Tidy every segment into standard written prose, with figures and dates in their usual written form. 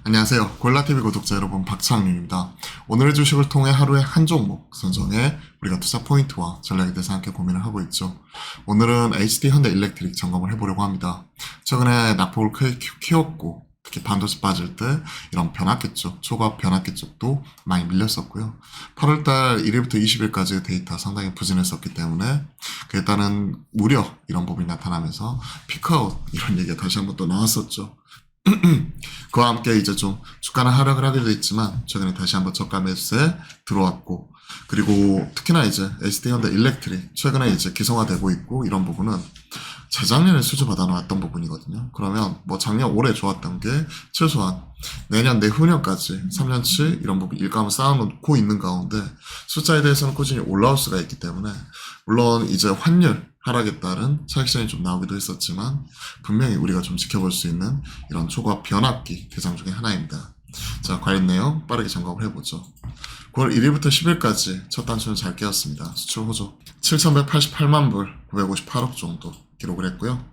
안녕하세요. 골라TV 구독자 여러분, 박창윤입니다. 오늘의 주식을 통해 하루에 한 종목 선정해 우리가 투자 포인트와 전략에 대해서 함께 고민을 하고 있죠. 오늘은 HD 현대 일렉트릭 점검을 해보려고 합니다. 최근에 낙폭을 크게 키웠고 특히 반도체 빠질 때 이런 변압기 쪽, 초과압 변압기 쪽도 많이 밀렸었고요. 8월달 1일부터 20일까지 데이터 상당히 부진했었기 때문에 그에 따른 우려 이런 부분이 나타나면서 피크아웃 이런 얘기가 다시 한번 또 나왔었죠. 그와 함께 이제 좀 주가는 하락을 하기도 했지만 최근에 다시 한번 저가 매수에 들어왔고, 그리고 특히나 이제 SD현대 일렉트릭 최근에 이제 기성화되고 있고, 이런 부분은 재작년에 수주받아 놓았던 부분이거든요. 그러면 뭐 작년 올해 좋았던 게 최소한 내년 내후년까지 3년치 이런 부분 일감을 쌓아놓고 있는 가운데 숫자에 대해서는 꾸준히 올라올 수가 있기 때문에, 물론 이제 환율 하락에 따른 차익시장이 좀 나오기도 했었지만 분명히 우리가 좀 지켜볼 수 있는 이런 초과 변압기 대상 중에 하나입니다. 자, 관련 내용 빠르게 점검을 해보죠. 9월 1일부터 10일까지 첫 단추는 잘 깨었습니다. 수출 호조 7,188만 불 958억 정도 기록을 했고요.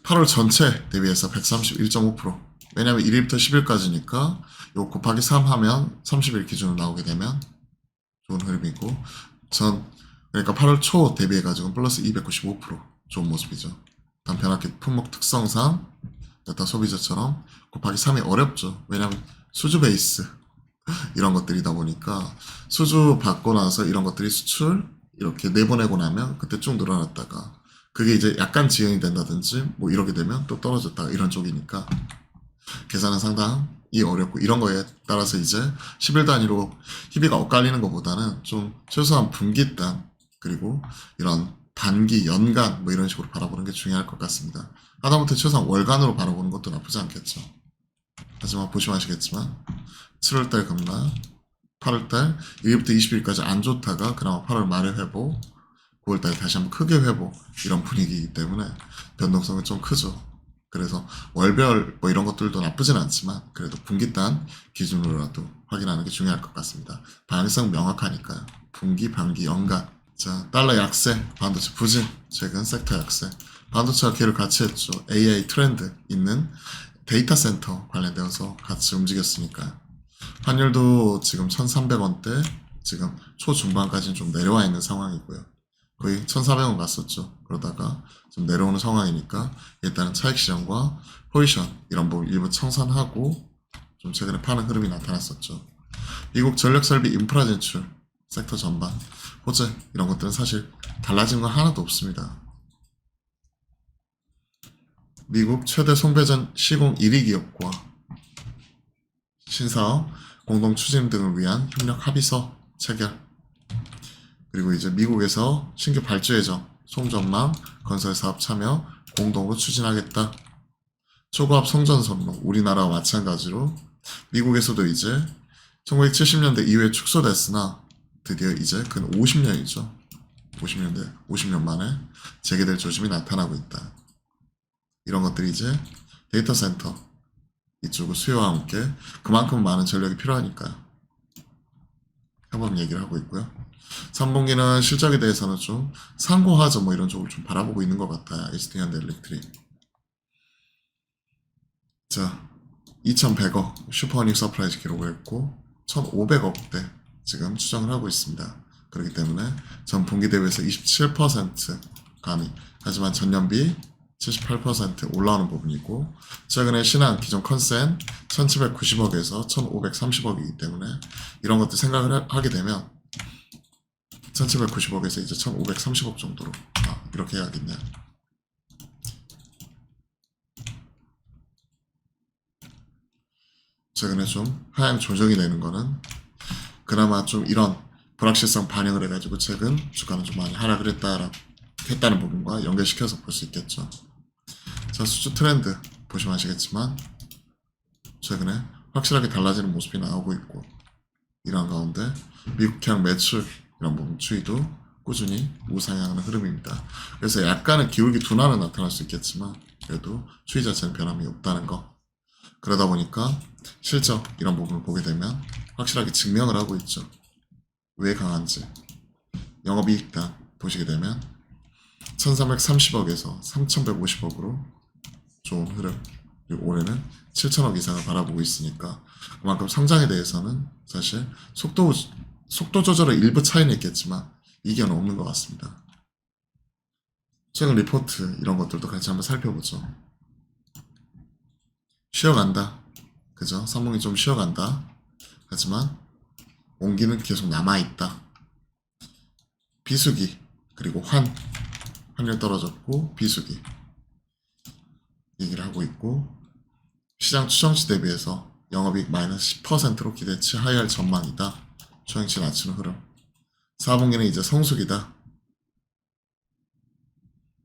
8월 전체 대비해서 131.5%. 왜냐하면 1일부터 10일까지니까 요 곱하기 3 하면 30일 기준으로 나오게 되면 좋은 흐름이고, 그러니까 8월 초 대비해가지고 플러스 295% 좋은 모습이죠. 단 변압기 품목 특성상 여타 소비자처럼 곱하기 3이 어렵죠. 왜냐하면 수주 베이스 이런 것들이다 보니까 수주 받고 나서 이런 것들이 수출 이렇게 내보내고 나면 그때 쭉 늘어났다가 그게 이제 약간 지연이 된다든지 뭐 이렇게 되면 또 떨어졌다가 이런 쪽이니까 계산은 상당히 어렵고, 이런 거에 따라서 이제 10일 단위로 희비가 엇갈리는 것보다는 좀 최소한 분기단 그리고 이런 단기, 연간 뭐 이런 식으로 바라보는 게 중요할 것 같습니다. 하다못해 최소한 월간으로 바라보는 것도 나쁘지 않겠죠. 하지만 보시면 아시겠지만 7월달 급락, 8월달 1일부터 20일까지 안 좋다가 그나마 8월 말에 회복, 9월달에 다시 한번 크게 회복, 이런 분위기이기 때문에 변동성은 좀 크죠. 그래서 월별 뭐 이런 것들도 나쁘진 않지만 그래도 분기단 기준으로라도 확인하는 게 중요할 것 같습니다. 방향성 명확하니까요. 분기, 반기, 연간. 자, 달러 약세, 반도체 부진, 최근 섹터 약세. 반도체와 기회를 같이 했죠. AI 트렌드 있는 데이터 센터 관련되어서 같이 움직였으니까요. 환율도 지금 1,300원대, 지금 초중반까지는 좀 내려와 있는 상황이고요. 거의 1,400원 갔었죠. 그러다가 좀 내려오는 상황이니까 일단은 차익실현과 포지션 이런 부분 일부 청산하고 좀 최근에 파는 흐름이 나타났었죠. 미국 전력설비 인프라 진출 섹터 전반 호재 이런 것들은 사실 달라진 건 하나도 없습니다. 미국 최대 송배전 시공 1위 기업과 신사업 공동 추진 등을 위한 협력 합의서 체결, 그리고 이제 미국에서 신규 발주 예정, 송전망, 건설 사업 참여 공동으로 추진하겠다. 초고압 송전 선로, 우리나라와 마찬가지로 미국에서도 이제 1970년대 이후에 축소됐으나 드디어 이제 근 50년이죠. 50년 만에 재개될 조짐이 나타나고 있다. 이런 것들이 이제 데이터 센터 이쪽의 수요와 함께 그만큼 많은 전력이 필요하니까요. 협업 얘기를 하고 있고요. 3분기는 실적에 대해서는 좀 상고하죠. 뭐 이런 쪽을 좀 바라보고 있는 것 같아요. SD현대 일렉트릭. 자, 2,100억 슈퍼어닝 서프라이즈 기록을 했고 1,500억대 지금 추정을 하고 있습니다. 그렇기 때문에 전 분기 대비해서 27% 감이, 하지만 전년비 78% 올라오는 부분이고, 최근에 신한 기존 컨센 1790억에서 1530억이기 때문에 이런 것들 생각을 하게 되면 1790억에서 이제 1530억 정도로 이렇게 해야겠네요. 최근에 좀 하향 조정이 되는 거는 그나마 좀 이런 불확실성 반영을 해가지고 최근 주가는 좀 많이 하락을 했다는 부분과 연결시켜서 볼 수 있겠죠. 자, 수주 트렌드 보시면 아시겠지만 최근에 확실하게 달라지는 모습이 나오고 있고, 이러한 가운데 미국향 매출 이런 부분 추이도 꾸준히 우상향하는 흐름입니다. 그래서 약간의 기울기 둔화는 나타날 수 있겠지만 그래도 추이 자체는 변함이 없다는 거. 그러다 보니까 실적 이런 부분을 보게 되면 확실하게 증명을 하고 있죠. 왜 강한지. 영업이익단 보시게 되면 1330억에서 3150억으로 좋은 흐름. 그리고 올해는 7천억 이상을 바라보고 있으니까 그만큼 성장에 대해서는 사실 속도 조절의 일부 차이는 있겠지만 이견은 없는 것 같습니다. 최근 리포트 이런 것들도 같이 한번 살펴보죠. 쉬어간다. 그죠? 선봉이 좀 쉬어간다. 하지만 온기는 계속 남아있다. 비수기 그리고 환율 떨어졌고 비수기 얘기를 하고 있고 시장 추정치 대비해서 영업이익 마이너스 10%로 기대치 하회할 전망이다. 추정치 낮추는 흐름. 4분기는 이제 성수기다.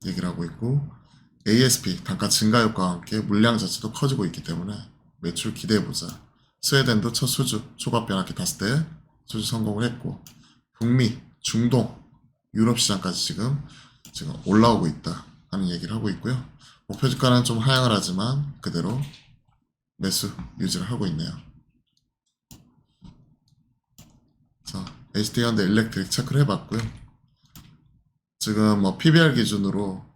얘기를 하고 있고 ASP 단가 증가 효과와 함께 물량 자체도 커지고 있기 때문에 매출 기대해보자. 스웨덴도 첫 수주 초과 변압기 탔을 때 수주 성공을 했고 북미, 중동, 유럽 시장까지 지금 올라오고 있다 하는 얘기를 하고 있고요. 목표 주가는 좀 하향을 하지만 그대로 매수 유지를 하고 있네요. 자, HT 현대 일렉트릭 체크를 해봤고요. 지금 뭐 PBR 기준으로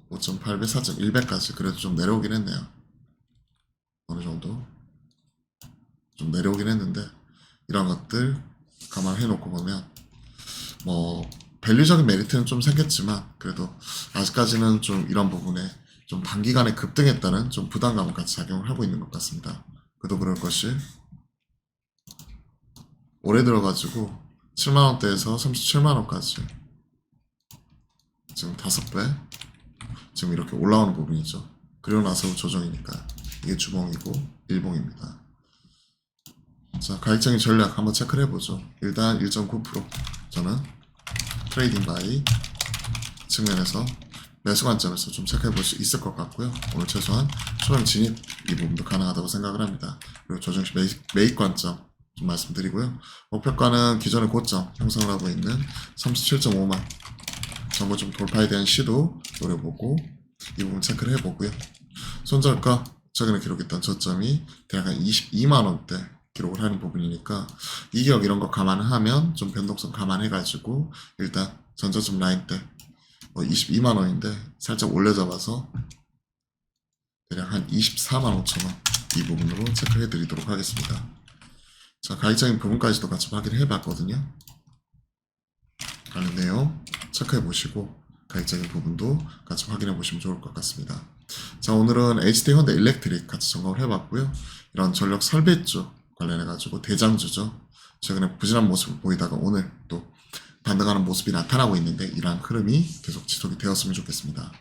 5.8배, 4.1배까지 그래도 좀 내려오긴 했네요. 어느 정도 좀 내려오긴 했는데 이런 것들 감안해 놓고 보면 뭐 밸류적인 메리트는 좀 생겼지만 그래도 아직까지는 좀 이런 부분에 좀 단기간에 급등했다는 좀 부담감은 같이 작용을 하고 있는 것 같습니다. 그도 그럴 것이 올해 들어가지고 7만원대에서 37만원까지 지금 5배 지금 이렇게 올라오는 부분이죠. 그리고 나서 조정이니까 이게 주봉이고 일봉입니다. 자, 가격적인 전략 한번 체크를 해보죠. 일단 1.9% 저는 트레이딩 바이 측면에서 매수 관점에서 좀 체크해 볼 수 있을 것 같고요. 오늘 최소한 초랑 진입 이 부분도 가능하다고 생각을 합니다. 그리고 조정시 매입 관점 좀 말씀드리고요. 목표가는 기존의 고점 형성을 하고 있는 37.5만 정보 좀 돌파에 대한 시도 노려보고 이 부분 체크를 해보고요. 손절가 최근에 기록했던 저점이 대략 한 22만원대 기록을 하는 부분이니까 이격 이런 거 감안하면 좀 변동성 감안해가지고 일단 전저점 라인 때 22만원인데 살짝 올려잡아서 대략 한 24만 5천원 이 부분으로 체크해 드리도록 하겠습니다. 자, 가격적인 부분까지도 같이 확인을 해봤거든요. 관련 내용 체크해 보시고 가격적인 부분도 같이 확인해 보시면 좋을 것 같습니다. 자, 오늘은 HT 현대 일렉트릭 같이 점검을 해봤고요. 이런 전력 설비 쪽 관련해 가지고 대장주죠. 최근에 부진한 모습을 보이다가 오늘 또 반등하는 모습이 나타나고 있는데 이러한 흐름이 계속 지속이 되었으면 좋겠습니다.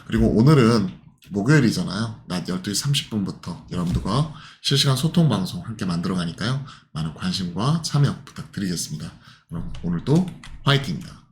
그리고 오늘은 목요일이잖아요. 낮 12시 30분부터 여러분들과 실시간 소통 방송 함께 만들어 가니까요. 많은 관심과 참여 부탁드리겠습니다. 그럼 오늘도 화이팅입니다.